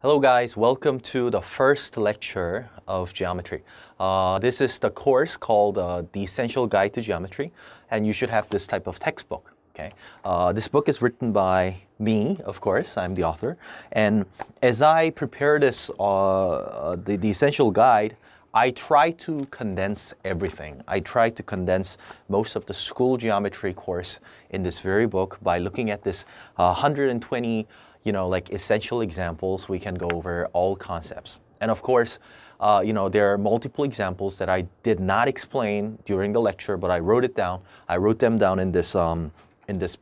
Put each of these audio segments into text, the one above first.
Hello guys, welcome to the first lecture of geometry. This is the course called The Essential Guide to Geometry, and you should have this type of textbook. Okay, this book is written by me, of course, I'm the author, and as I prepare this, the Essential Guide, I try to condense everything. I try to condense most of the school geometry course in this very book by looking at this 120 like essential examples. We can go over all concepts. And of course, there are multiple examples that I did not explain during the lecture, but I wrote it down. I wrote them down in this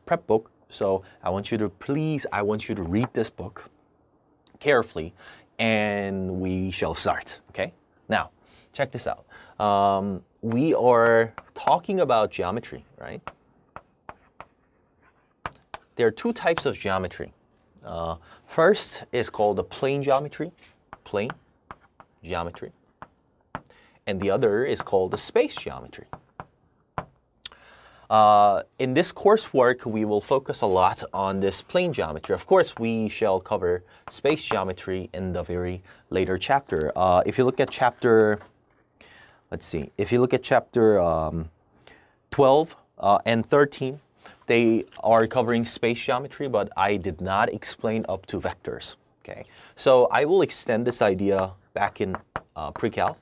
prep book. So I want you to read this book carefully, and we shall start, okay? Now, check this out. We are talking about geometry, right? There are two types of geometry. First is called the plane geometry, and the other is called the space geometry. In this coursework, we will focus a lot on this plane geometry. Of course, we shall cover space geometry in the very later chapter. If you look at chapter, if you look at chapter 12 and 13, they are covering space geometry, but I did not explain up to vectors, okay? So I will extend this idea back in pre-cal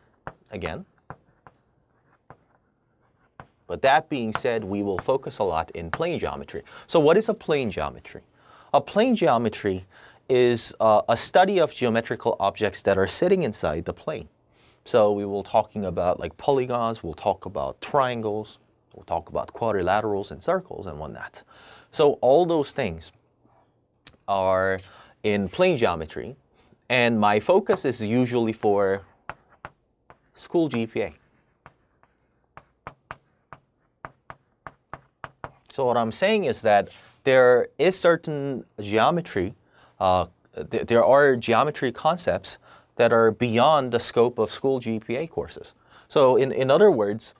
again. But that being said, we will focus a lot in plane geometry. So what is a plane geometry? A plane geometry is a study of geometrical objects that are sitting inside the plane. So we will talking about like polygons, we'll talk about triangles, we'll talk about quadrilaterals and circles and whatnot. So all those things are in plane geometry, and my focus is usually for school GPA. So what I'm saying is that there is certain geometry, there are geometry concepts that are beyond the scope of school GPA courses. So in other words,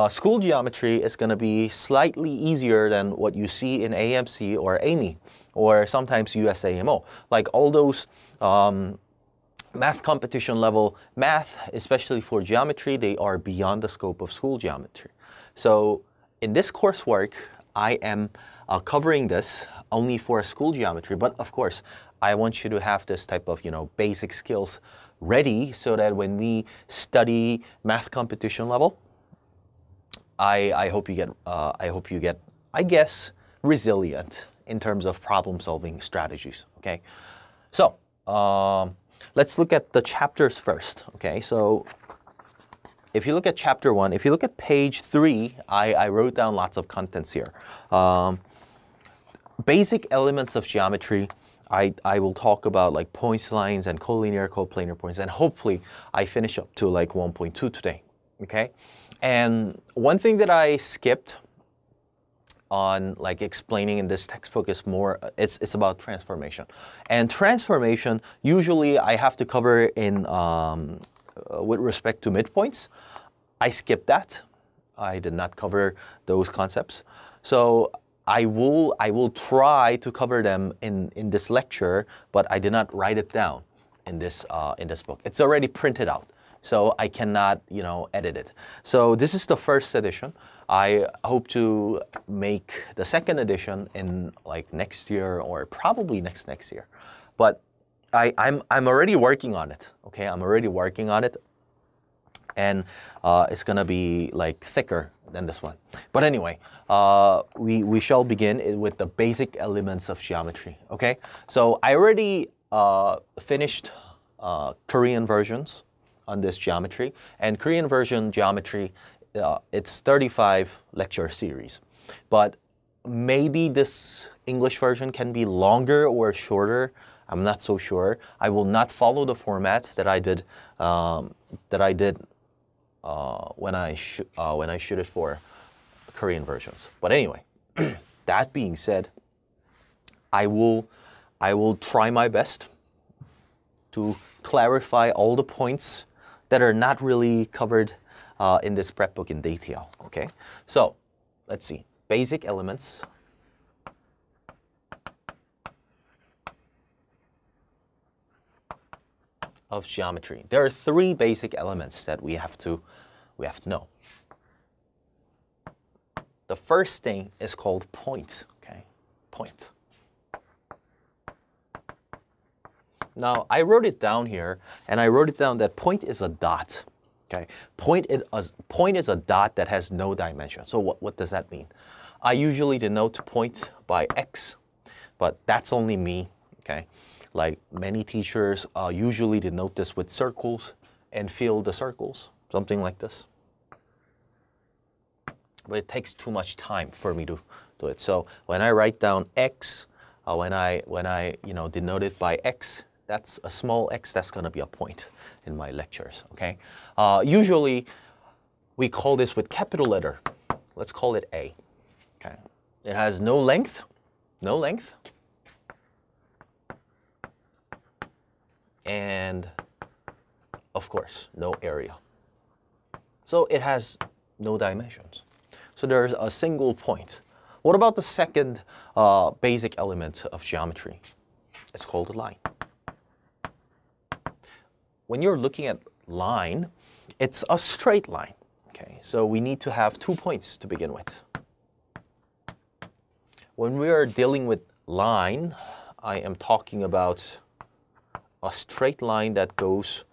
school geometry is going to be slightly easier than what you see in AMC or AIME or sometimes USAMO. Like all those math competition level math, especially for geometry, they are beyond the scope of school geometry. So in this coursework, I am covering this only for school geometry, but of course, I want you to have this type of basic skills ready so that when we study math competition level, I hope you get, I guess, resilient in terms of problem-solving strategies. Okay, so let's look at the chapters first. Okay, so if you look at chapter 1, if you look at page 3, I wrote down lots of contents here. Basic elements of geometry. I will talk about like points, lines, and collinear, coplanar points, and hopefully I finish up to like 1.2 today. Okay. And one thing that I skipped on like explaining in this textbook is more, it's about transformation. And transformation, usually I have to cover in, with respect to midpoints. I skipped that. I did not cover those concepts. So I will try to cover them in this lecture, but I did not write it down in this book. It's already printed out. So I cannot, edit it. So this is the first edition. I hope to make the second edition in like next year or probably next year. But I'm already working on it. Okay, I'm already working on it, and it's gonna be like thicker than this one. But anyway, we shall begin with the basic elements of geometry. Okay, so I already finished Korean versions on this geometry, and Korean version geometry, it's 35 lecture series, but maybe this English version can be longer or shorter. I'm not so sure. I will not follow the format that I did when I shoot it for Korean versions. But anyway, that being said, I will try my best to clarify all the points that are not really covered in this prep book in detail. Okay, so let's see. Basic elements. of geometry. There are three basic elements that we have to know. The first thing is called point, okay? Point. Now, I wrote it down here, and I wrote it down that point is a dot, okay? Point is a dot that has no dimension. So what does that mean? I usually denote point by x, but that's only me, okay? Like many teachers usually denote this with circles and fill the circles, something like this. But it takes too much time for me to do it. So when I write down x, when I denote it by x, that's a small x, that's going to be a point in my lectures, okay? Usually, we call this with capital letter. Let's call it A, okay? It has no length, and, of course, no area. So it has no dimensions. So there's a single point. What about the second basic element of geometry? It's called a line. When you're looking at line, it's a straight line, okay? So we need to have 2 points to begin with. When we are dealing with line, I am talking about a straight line that goes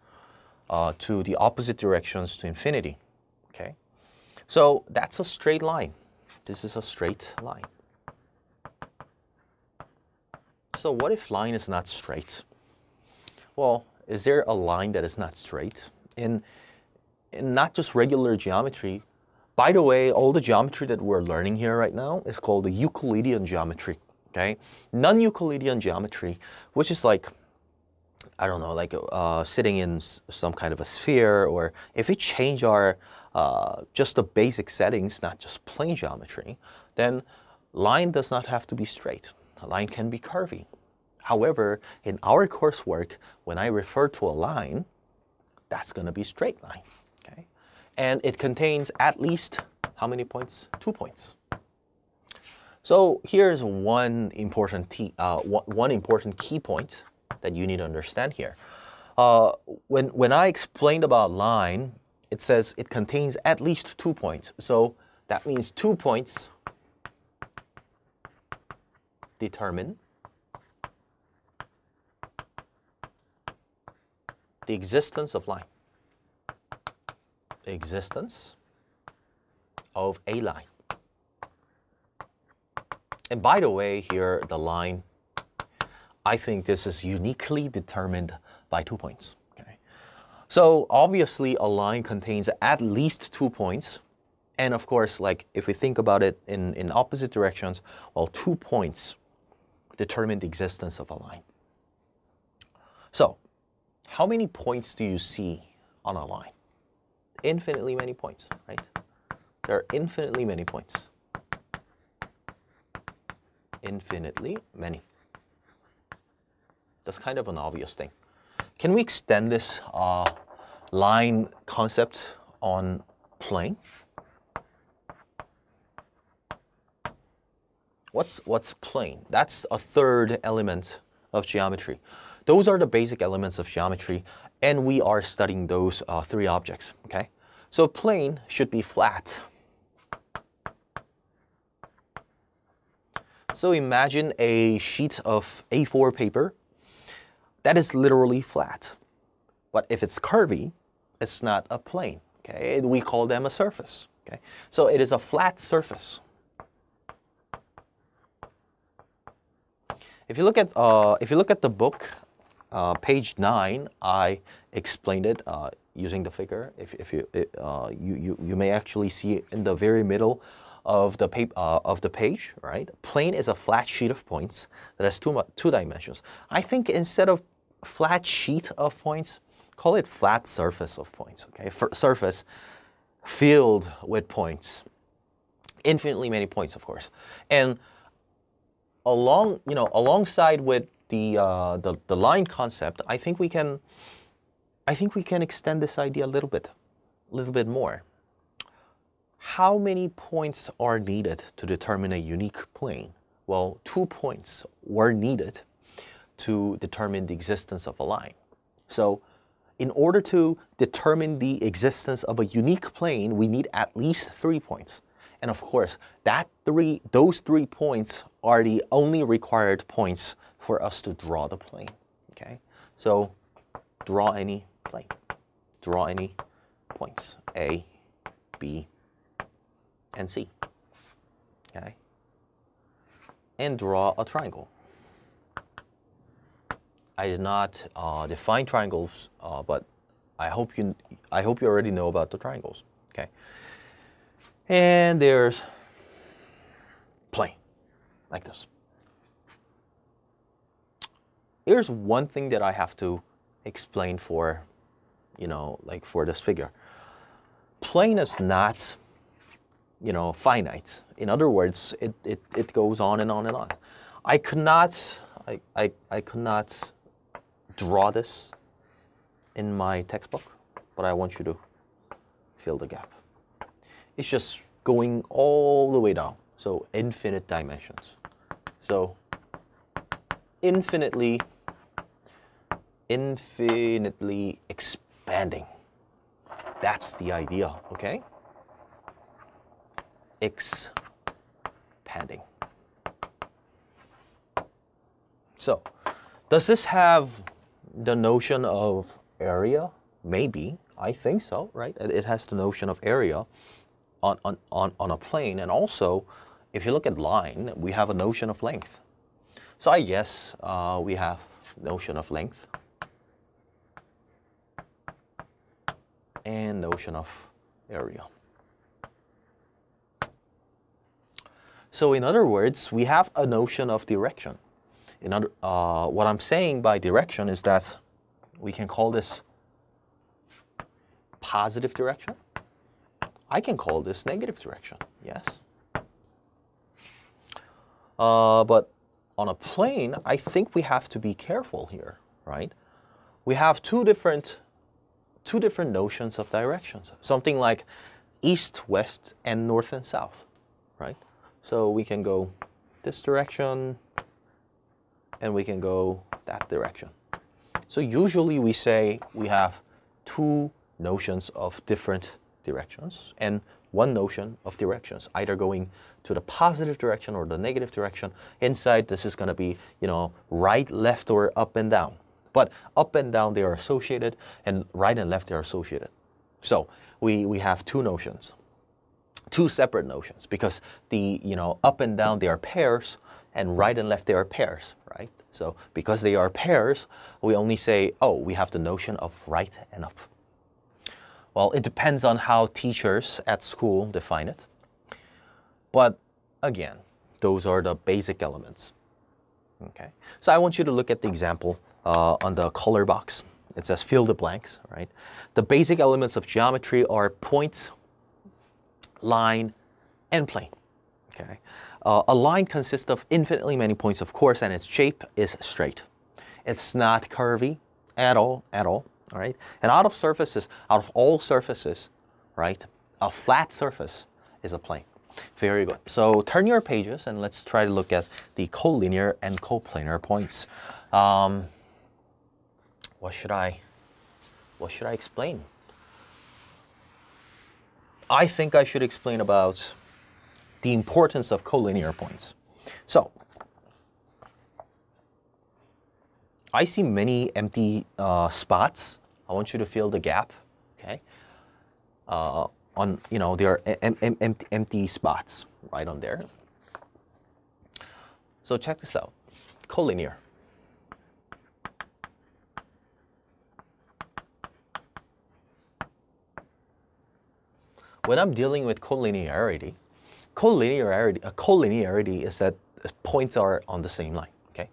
to the opposite directions to infinity, okay? So that's a straight line. This is a straight line. So what if line is not straight? Well, is there a line that is not straight? In not just regular geometry. By the way, all the geometry that we're learning here right now is called the Euclidean geometry, okay? Non-Euclidean geometry, which is like, I don't know, like sitting in some kind of a sphere, or if we change our just the basic settings, not just plane geometry, then line does not have to be straight. A line can be curvy. However, in our coursework, when I refer to a line, that's going to be straight line, okay? And it contains at least how many points? 2 points. So here's one important key point that you need to understand here. When I explained about line, it says it contains at least 2 points. So that means 2 points determine the existence of line. The existence of a line. And by the way, here, the line, I think this is uniquely determined by 2 points. Okay? So obviously, a line contains at least 2 points. And of course, like if we think about it in opposite directions, well, 2 points determine the existence of a line. So how many points do you see on a line? Infinitely many points, right? There are infinitely many points. Infinitely many. That's kind of an obvious thing. Can we extend this line concept on plane? What's plane? That's a third element of geometry. Those are the basic elements of geometry, and we are studying those three objects, okay? So plane should be flat. So imagine a sheet of A4 paper that is literally flat. But if it's curvy, it's not a plane, okay? We call them a surface, okay? So it is a flat surface. If you look at the book, page 9, I explained it using the figure. If you may actually see it in the very middle of the page, right? Plane is a flat sheet of points that has two dimensions. I think instead of flat sheet of points, call it flat surface of points. Okay, surface filled with points, infinitely many points, of course, and alongside with the line concept, I think we can extend this idea a little bit more. How many points are needed to determine a unique plane? Well, 2 points were needed to determine the existence of a line. So in order to determine the existence of a unique plane, we need at least 3 points. And of course, those 3 points are the only required points for us to draw the plane. Okay, so draw any plane. Draw any points, A, B, and C. Okay, and draw a triangle. I did not define triangles, but I hope you already know about the triangles. Okay, and there's plane like this. Here's one thing that I have to explain for, like for this figure. Plane is not, finite. In other words, it goes on and on and on. I could not draw this in my textbook, but I want you to fill the gap. It's just going all the way down, so infinite dimensions. So infinitely expanding. That's the idea, okay? Expanding. So, does this have the notion of area? Maybe. I think so, right? It has the notion of area on a plane. And also, if you look at line, we have a notion of length. So I guess we have notion of length and notion of area. So in other words, we have a notion of direction. What I'm saying by direction is that we can call this positive direction. I can call this negative direction, yes. But on a plane, I think we have to be careful here, right? We have two different notions of directions. Something like east, west, and north and south, right? So we can go this direction, and we can go that direction. So usually we say we have two notions of different directions and one notion of directions, either going to the positive direction or the negative direction. Inside, this is going to be, right, left, or up and down. But up and down, they are associated, and right and left, they are associated. So we have two notions, two separate notions, because the, up and down, they are pairs, and right and left, they are pairs, right? So because they are pairs, we only say, oh, we have the notion of right and up. Well, it depends on how teachers at school define it. But again, those are the basic elements. Okay, so I want you to look at the example on the color box. It says fill the blanks, right? The basic elements of geometry are point, line, and plane. Okay, a line consists of infinitely many points, of course, and its shape is straight. It's not curvy at all. All right, and out of all surfaces, right, a flat surface is a plane. Very good. So turn your pages and let's try to look at the collinear and coplanar points. What should I explain? I think I should explain about the importance of collinear points. So I see many empty spots. I want you to fill the gap, okay? There are empty spots right on there. So check this out, collinear. When I'm dealing with collinearity is that points are on the same line, okay?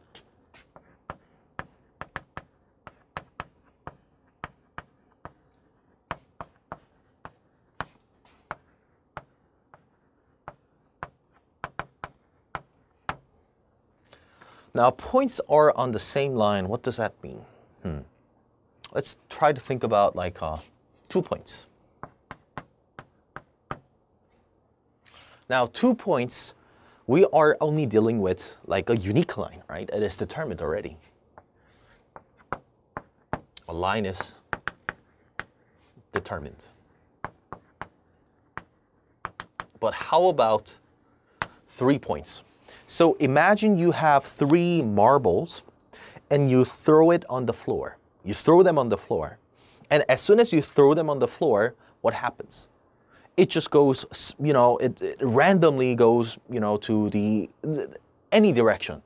Now, points are on the same line. What does that mean? Let's try to think about like 2 points. Now, 2 points, we are only dealing with like a unique line, right? It is determined already. A line is determined. But how about 3 points? So imagine you have 3 marbles and you throw it on the floor. You throw them on the floor. And as soon as you throw them on the floor, what happens? It just goes, you know, it randomly goes, you know, to any direction,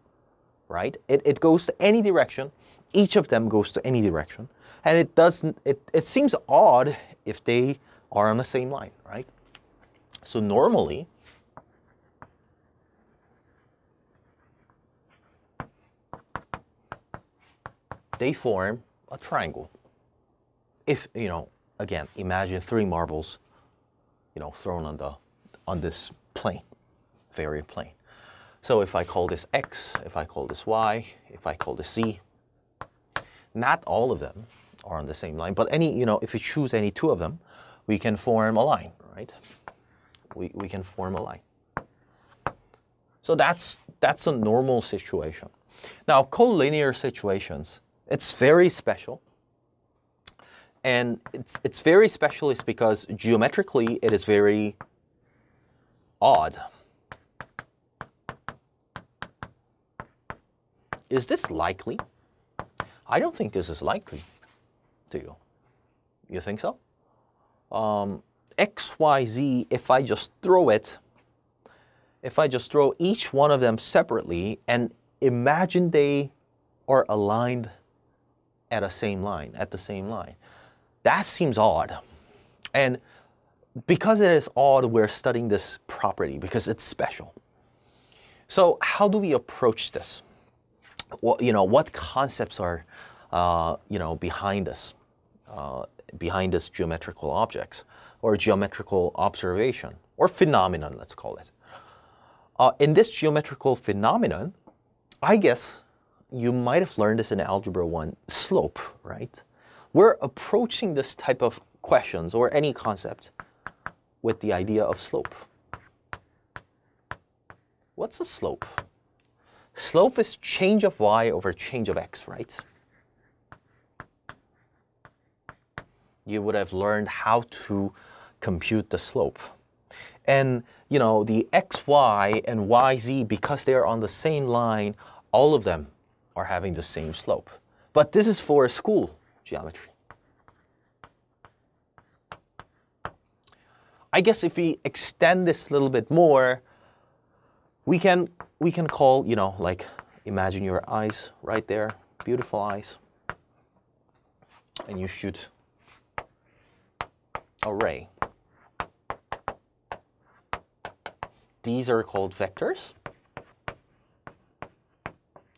right? It goes to any direction. Each of them goes to any direction. And it seems odd if they are on the same line, right? So normally, they form a triangle. If, you know, again, imagine 3 marbles, you know, thrown on this plane, variant plane. So if I call this X, if I call this Y, if I call this Z, not all of them are on the same line, but any, you know, if you choose any 2 of them, we can form a line, right? We can form a line. So that's a normal situation. Now, collinear situations, it's very special. And it's very special is because geometrically it is very odd. Is this likely? I don't think this is likely. Do you? You think so? X, Y, Z, if I just throw each one of them separately and imagine they are aligned at the same line, that seems odd. And because it is odd, we're studying this property because it's special. So how do we approach this? Well, you know, what concepts are, you know, behind this geometrical objects or geometrical observation or phenomenon, let's call it. In this geometrical phenomenon, I guess you might have learned this in Algebra 1, slope, right? We're approaching this type of questions or any concept with the idea of slope. What's a slope? Slope is change of y over change of x, right? You would have learned how to compute the slope. And, you know, the xy and yz, because they are on the same line, all of them are having the same slope. But this is for school geometry. I guess if we extend this a little bit more, we can call, you know, like imagine your eyes right there, beautiful eyes, and you shoot a ray. These are called vectors,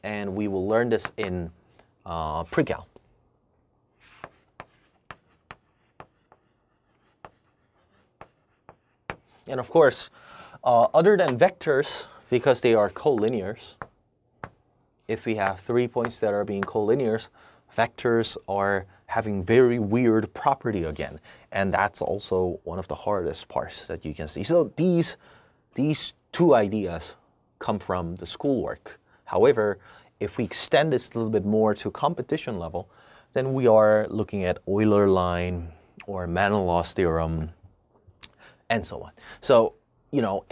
and we will learn this in pre-cal. And of course, other than vectors, because they are collinears, if we have 3 points that are being collinears, vectors are having very weird property again. And that's also one of the hardest parts that you can see. So these 2 ideas come from the schoolwork. However, if we extend this a little bit more to competition level, then we are looking at Euler line or Menelaus theorem, and so on. So, you know,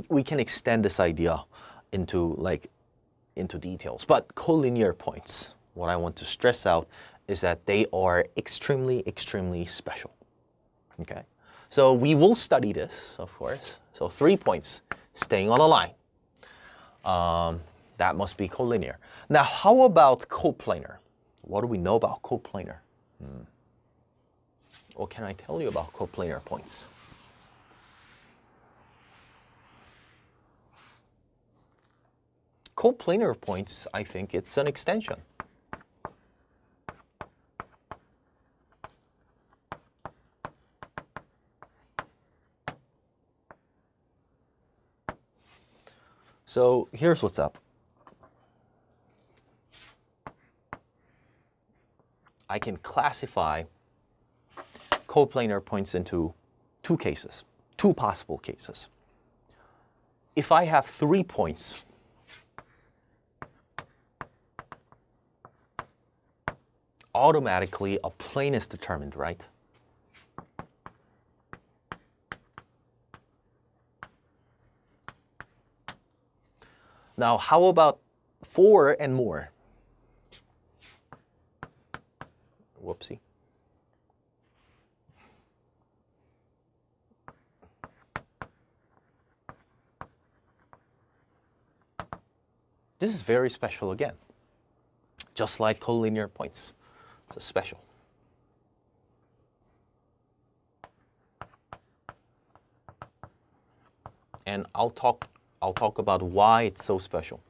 we can extend this idea into details. But collinear points, what I want to stress out is that they are extremely, extremely special. Okay? So we will study this, of course. So 3 points, staying on a line. That must be collinear. Now, how about coplanar? What do we know about coplanar? What can I tell you about coplanar points? Coplanar points, I think it's an extension. So here's what's up. I can classify coplanar points into 2 cases, 2 possible cases. If I have 3 points, automatically a plane is determined, right? Now, how about 4 and more? Whoopsie. This is very special again. Just like collinear points. It's special. And I'll talk about why it's so special.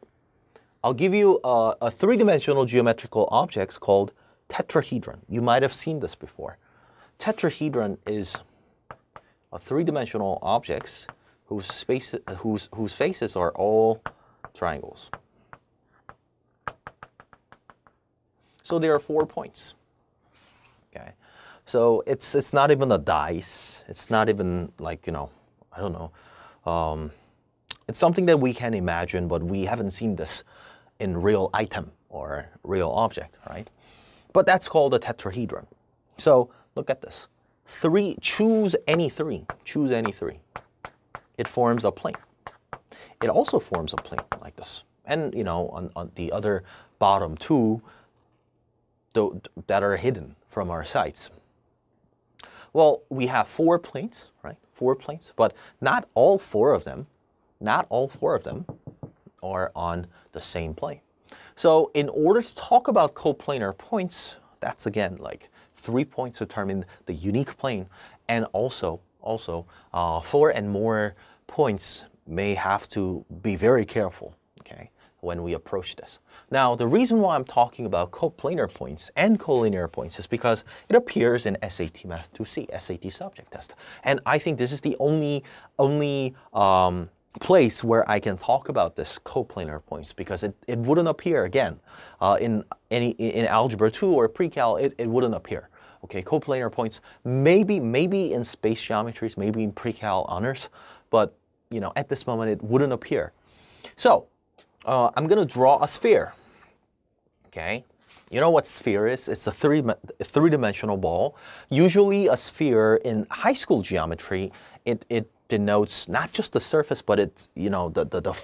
I'll give you a three-dimensional geometrical object called tetrahedron. You might have seen this before. Tetrahedron is a three-dimensional object whose faces are all triangles. So there are 4 points. Okay, so it's not even a dice. It's not even like, you know, I don't know. It's something that we can imagine, but we haven't seen this in real item or real object, right? But that's called a tetrahedron. So look at this. Choose any three. Choose any 3. It forms a plane. It also forms a plane like this. And, you know, on the other bottom 2 that are hidden from our sights. Well, we have 4 planes, right? 4 planes, but not all 4 of them are on the same plane. So in order to talk about coplanar points, that's again like 3 points determine the unique plane, and also 4 and more points may have to be very careful, okay, when we approach this. Now, the reason why I'm talking about coplanar points and collinear points is because it appears in SAT Math 2C, SAT subject test. And I think this is the only place where I can talk about this coplanar points, because it wouldn't appear again in Algebra 2 or Pre-Cal, it wouldn't appear. Okay, coplanar points, maybe in space geometries, maybe in Pre-Cal honors, but you know, at this moment it wouldn't appear. So I'm gonna draw a sphere. Okay, you know what sphere is? It's a three-dimensional ball. Usually a sphere in high school geometry, it denotes not just the surface, but it's, you know, the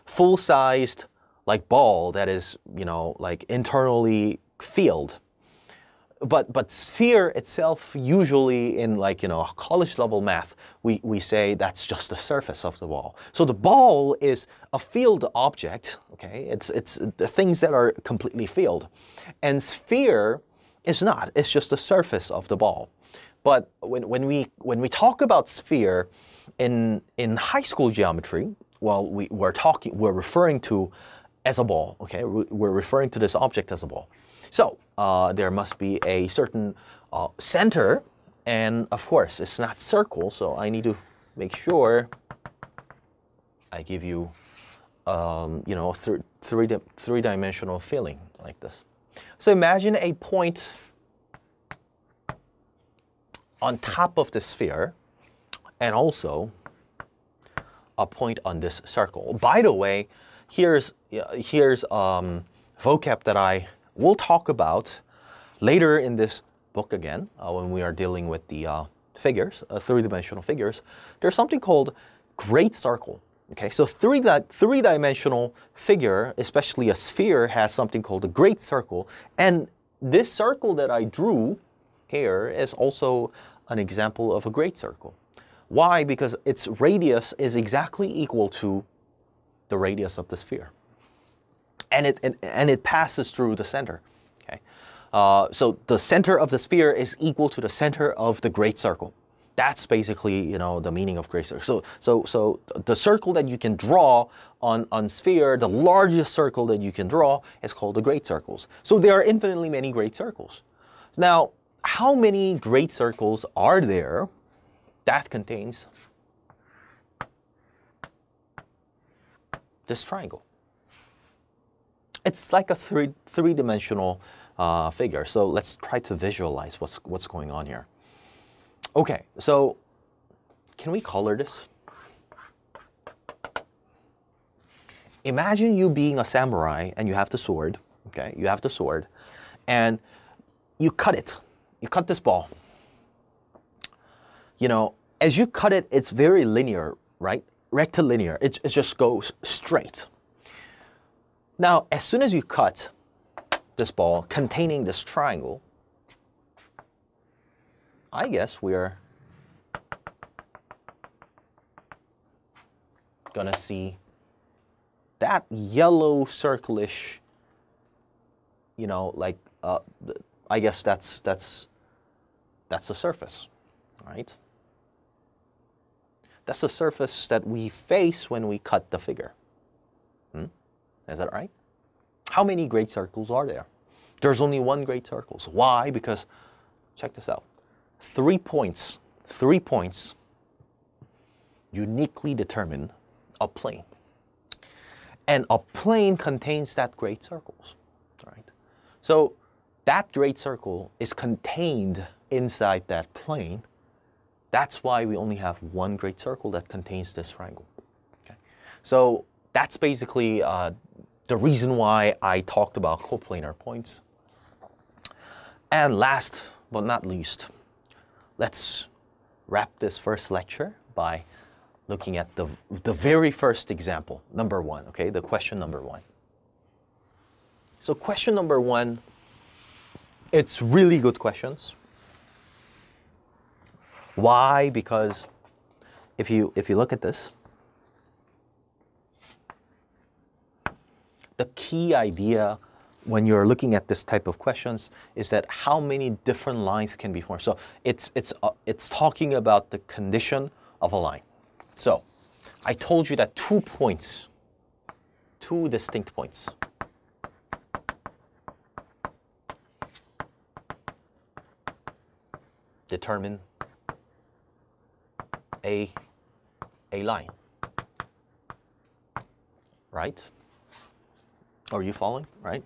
full-sized like ball that is, you know, like internally filled. But sphere itself, usually in like, you know, college level math, we say that's just the surface of the ball. So the ball is a filled object, okay? It's the things that are completely filled. And sphere is not, it's just the surface of the ball. But when we talk about sphere in high school geometry, well, we're referring to as a ball, okay? We're referring to this object as a ball. So there must be a certain center, and of course it's not circle, so I need to make sure I give you, you know, three-dimensional feeling like this. So imagine a point on top of the sphere, and also a point on this circle. By the way, here's vocab that I will talk about later in this book again, when we are dealing with the figures, three-dimensional figures. There's something called great circle. Okay, so three-dimensional figure, especially a sphere, has something called a great circle, and this circle that I drew here is also an example of a great circle. Why? Because its radius is exactly equal to the radius of the sphere, and it passes through the center. Okay, so the center of the sphere is equal to the center of the great circle. That's basically, you know, the meaning of great circle. So the circle that you can draw on sphere, the largest circle that you can draw, is called the great circles. So there are infinitely many great circles. Now, how many great circles are there that contains this triangle? It's like a three-dimensional figure. So let's try to visualize what's going on here. Okay, so can we color this? Imagine you being a samurai and you have the sword. Okay, you have the sword, and you cut it. You cut this ball. You know, as you cut it, it's very linear, right? rectilinear. It just goes straight. Now, as soon as you cut this ball containing this triangle, I guess we're gonna see that yellow circle-ish, you know, like I guess that's the surface, right? That's the surface that we face when we cut the figure. Is that right? How many great circles are there? There's only one great circle. So why? Because, check this out. 3 points uniquely determine a plane. And a plane contains that great circles, right? So that great circle is contained inside that plane. That's why we only have one great circle that contains this triangle. Okay? So that's basically the reason why I talked about coplanar points. And last but not least, let's wrap this first lecture by looking at the very first example, number 1, okay, the question number 1. So question number 1, it's really good questions. Why? Because if you look at this, the key idea when you're looking at this type of questions is that how many different lines can be formed. So it's talking about the condition of a line. So I told you that 2 points, 2 distinct points, determine a line, right? Are you following, right?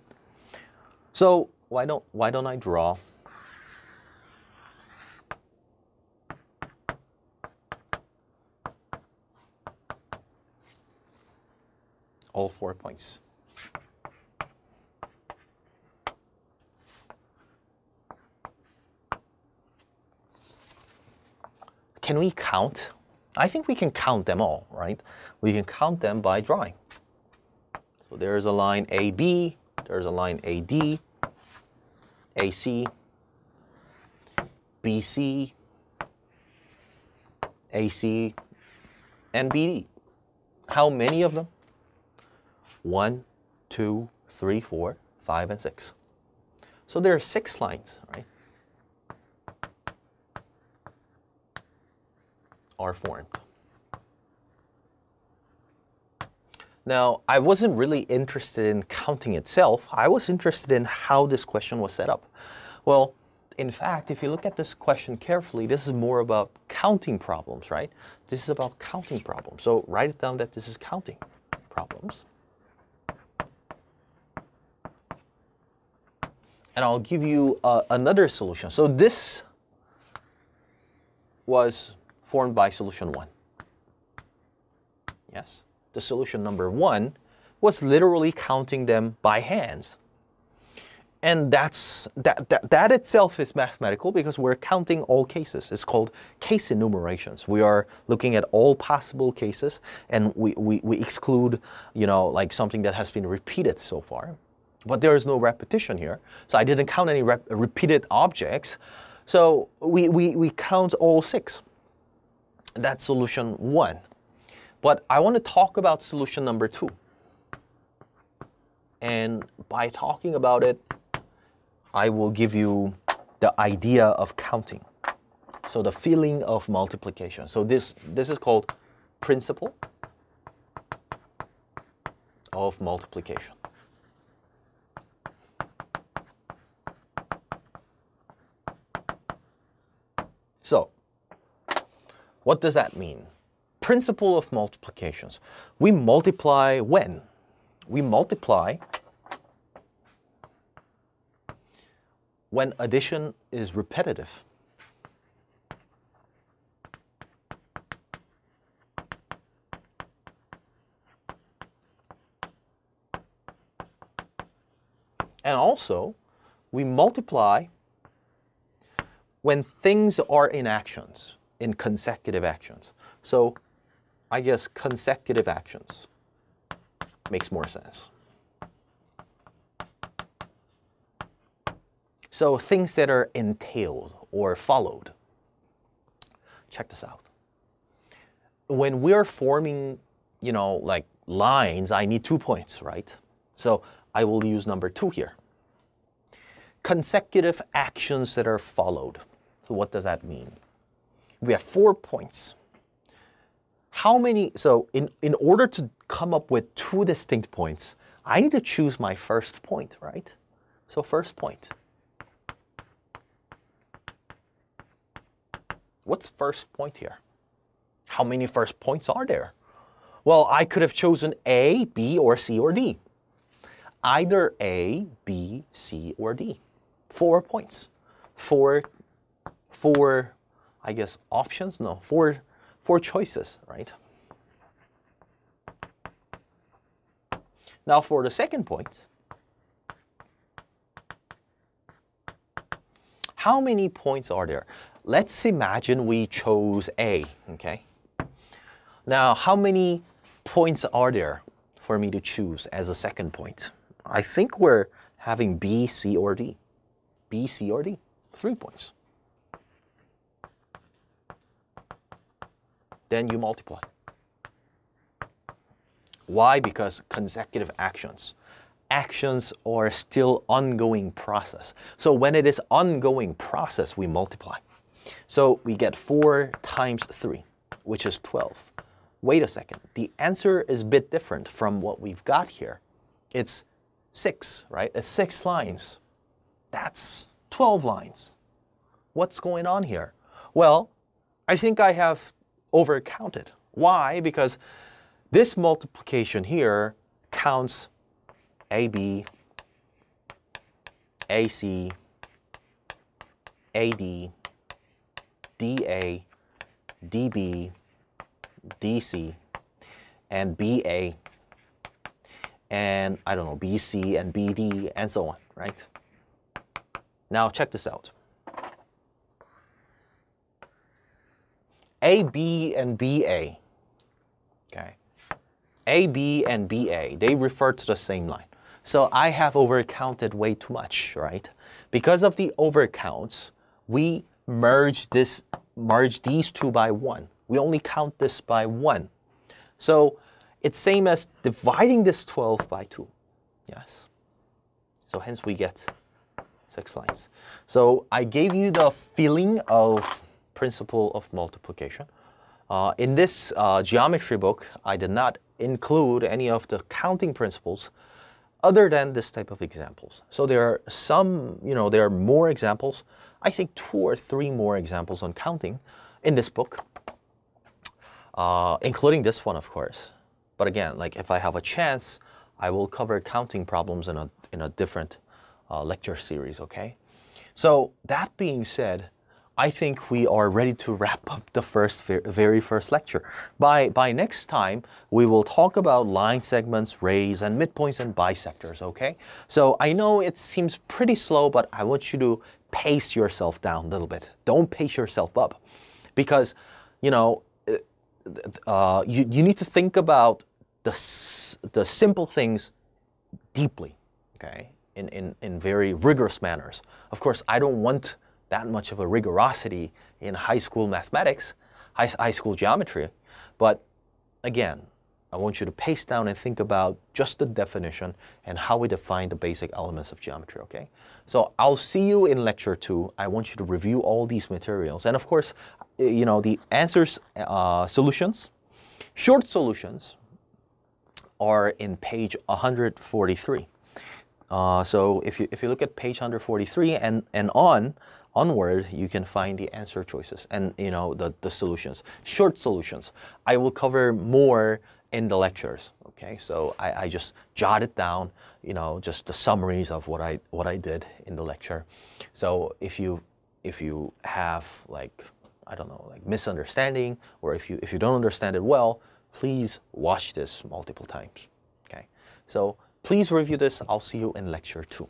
So why don't I draw all 4 points? Can we count? I think we can count them all, right? We can count them by drawing. So there's a line AB, there's a line AD, AC, BC, AC, and BD. How many of them? 1, 2, 3, 4, 5, and 6. So there are 6 lines, right? Are formed. Now, I wasn't really interested in counting itself. I was interested in how this question was set up. Well, in fact, if you look at this question carefully, this is more about counting problems, right? This is about counting problems. So write it down that this is counting problems. And I'll give you another solution. So this was formed by solution 1. Yes? The solution number 1 was literally counting them by hands. And that itself is mathematical because we're counting all cases. It's called case enumerations. We are looking at all possible cases and we exclude, you know, like something that has been repeated so far. But there is no repetition here. So I didn't count any repeated objects. So we count all 6. That's solution 1. But I want to talk about solution number 2. And by talking about it, I will give you the idea of counting. So the feeling of multiplication. So this is called principle of multiplication. So what does that mean? Principle of multiplications. We multiply when? We multiply when addition is repetitive. And also, we multiply when things are in actions, in consecutive actions. So I guess consecutive actions makes more sense. So things that are entailed or followed. Check this out. When we're forming, you know, like lines, I need 2 points, right? So I will use number 2 here. Consecutive actions that are followed. So what does that mean? We have 4 points. How many, so in order to come up with 2 distinct points, I need to choose my first point, right? So first point. What's first point here? How many first points are there? Well, I could have chosen A, B, or C, or D. Either A, B, C, or D. 4 points. Four, I guess, options? No, four choices, right? Now for the second point, how many points are there? Let's imagine we chose A, okay? Now, how many points are there for me to choose as a second point? I think we're having B, C, or D. B, C, or D. 3 points. Then you multiply. Why? Because consecutive actions. Actions are still ongoing process. So when it is ongoing process, we multiply. So we get 4 times 3, which is 12. Wait a second. The answer is a bit different from what we've got here. It's 6, right? It's 6 lines. That's 12 lines. What's going on here? Well, I think I have overcounted. Why? Because this multiplication here counts AB, AC, AD, DA, DB, DC, and BA, and I don't know, BC and BD, and so on, right? Now check this out. AB and BA, okay? AB and BA, they refer to the same line. So I have overcounted way too much, right? Because of the overcounts, we merge these 2 by 1. We only count this by 1. So it's same as dividing this 12 by 2. Yes. So hence we get 6 lines. So I gave you the feeling of principle of multiplication. In this geometry book, I did not include any of the counting principles other than this type of examples. So there are some, there are more examples. I think 2 or 3 more examples on counting in this book, including this one, of course. But again, like if I have a chance, I will cover counting problems in a different lecture series, okay? So that being said, I think we are ready to wrap up the very first lecture. By next time, we will talk about line segments, rays, and midpoints and bisectors, okay? So I know it seems pretty slow, but I want you to pace yourself down a little bit. Don't pace yourself up, because, you need to think about the simple things deeply, okay? In very rigorous manners. Of course, I don't want that much of a rigorosity in high school mathematics, high school geometry. But again, I want you to pace down and think about just the definition and how we define the basic elements of geometry, okay? So I'll see you in lecture 2. I want you to review all these materials. And of course, the answers, solutions, short solutions are in page 143. So if you look at page 143 and onward, you can find the answer choices and the solutions, short solutions. I will cover more in the lectures. Okay, so I just jotted down, just the summaries of what I did in the lecture. So if you have I don't know, misunderstanding, or if you don't understand it well, please watch this multiple times. Okay, so please review this. I'll see you in lecture 2.